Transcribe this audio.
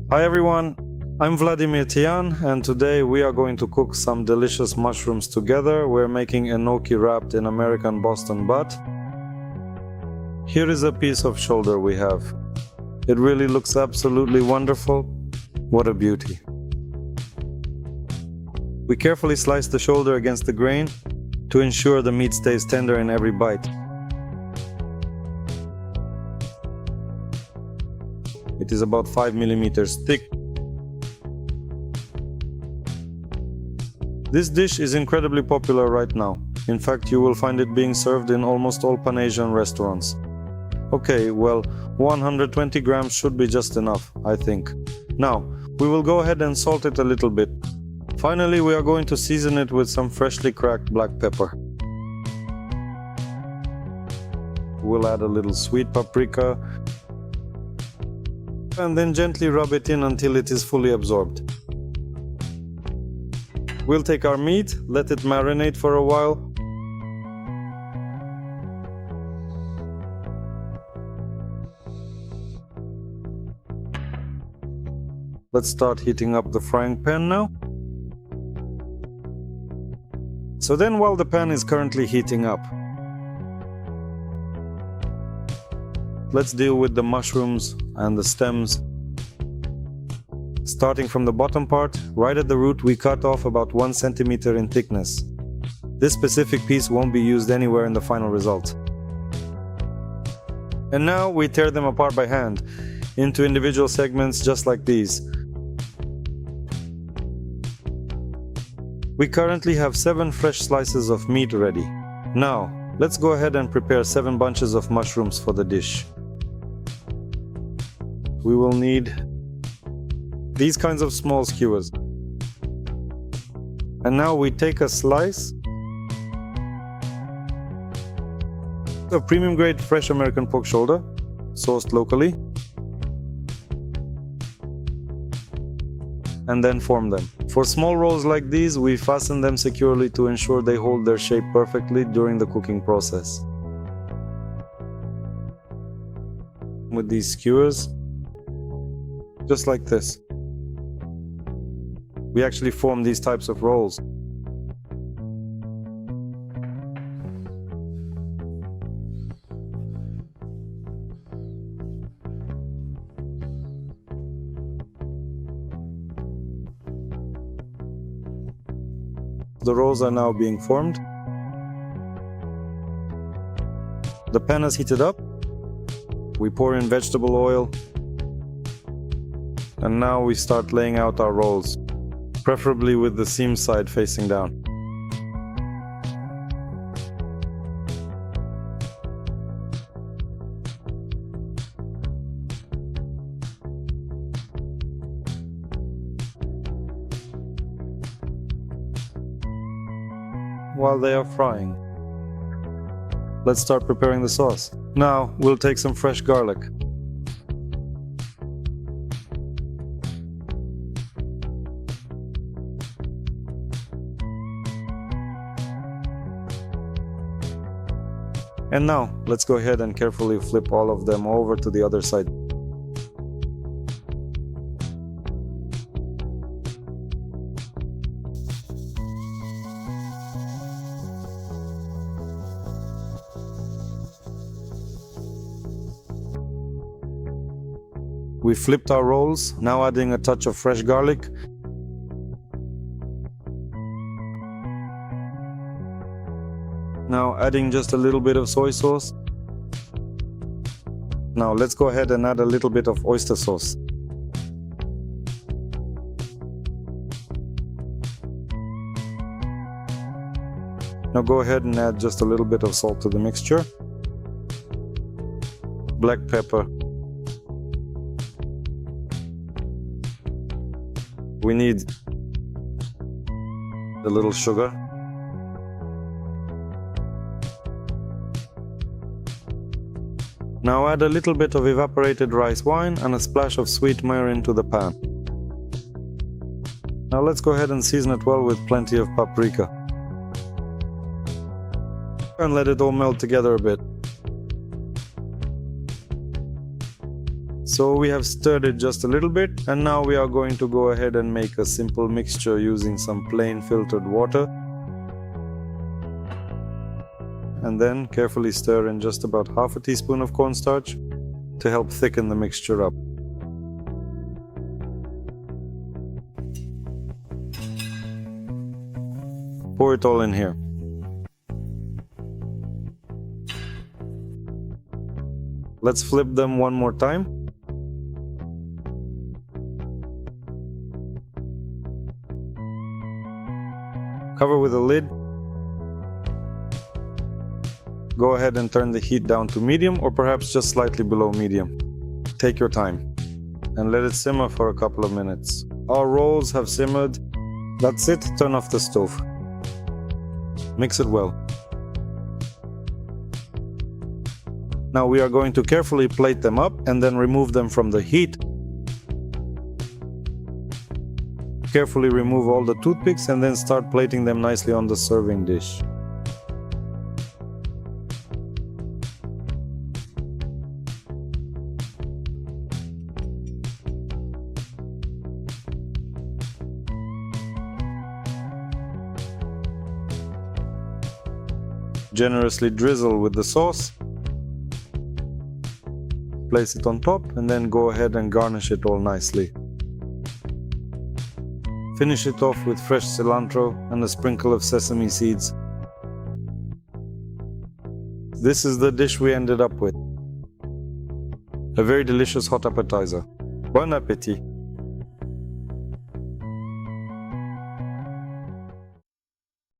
Hi everyone, I'm Vladimir Tyan and today we are going to cook some delicious mushrooms together. We're making enoki wrapped in American Boston butt. Here is a piece of shoulder we have. It really looks absolutely wonderful. What a beauty. We carefully slice the shoulder against the grain to ensure the meat stays tender in every bite. It is about 5 millimeters thick. This dish is incredibly popular right now. In fact, you will find it being served in almost all Pan-Asian restaurants. Okay, well, 120 grams should be just enough, I think. Now, we will go ahead and salt it a little bit. Finally, we are going to season it with some freshly cracked black pepper. We'll add a little sweet paprika and then gently rub it in until it is fully absorbed. We'll take our meat, let it marinate for a while. Let's start heating up the frying pan now. So then, while the pan is currently heating up, let's deal with the mushrooms and the stems. Starting from the bottom part, right at the root, we cut off about 1 centimeter in thickness. This specific piece won't be used anywhere in the final result. And now we tear them apart by hand into individual segments just like these. We currently have 7 fresh slices of meat ready. Now, let's go ahead and prepare 7 bunches of mushrooms for the dish. We will need these kinds of small skewers. And now we take a slice of premium grade fresh American pork shoulder, sourced locally, and then form them. For small rolls like these, we fasten them securely to ensure they hold their shape perfectly during the cooking process. With these skewers, just like this. We actually form these types of rolls. The rolls are now being formed. The pan is heated up. We pour in vegetable oil. And now we start laying out our rolls, preferably with the seam side facing down. While they are frying, let's start preparing the sauce. Now we'll take some fresh garlic. And now, let's go ahead and carefully flip all of them over to the other side. We flipped our rolls, now adding a touch of fresh garlic. Now adding just a little bit of soy sauce. Now let's go ahead and add a little bit of oyster sauce. Now go ahead and add just a little bit of salt to the mixture. Black pepper. We need a little sugar. Now add a little bit of evaporated rice wine and a splash of sweet mirin to the pan. Now let's go ahead and season it well with plenty of paprika. And let it all melt together a bit. So we have stirred it just a little bit, and now we are going to go ahead and make a simple mixture using some plain filtered water. And then carefully stir in just about half a teaspoon of cornstarch to help thicken the mixture up. Pour it all in here. Let's flip them one more time. Cover with a lid. Go ahead and turn the heat down to medium or perhaps just slightly below medium. Take your time and let it simmer for a couple of minutes. Our rolls have simmered. That's it, turn off the stove. Mix it well. Now we are going to carefully plate them up and then remove them from the heat. Carefully remove all the toothpicks and then start plating them nicely on the serving dish. Generously drizzle with the sauce. Place it on top and then go ahead and garnish it all nicely. Finish it off with fresh cilantro and a sprinkle of sesame seeds. This is the dish we ended up with. A very delicious hot appetizer. Bon appétit!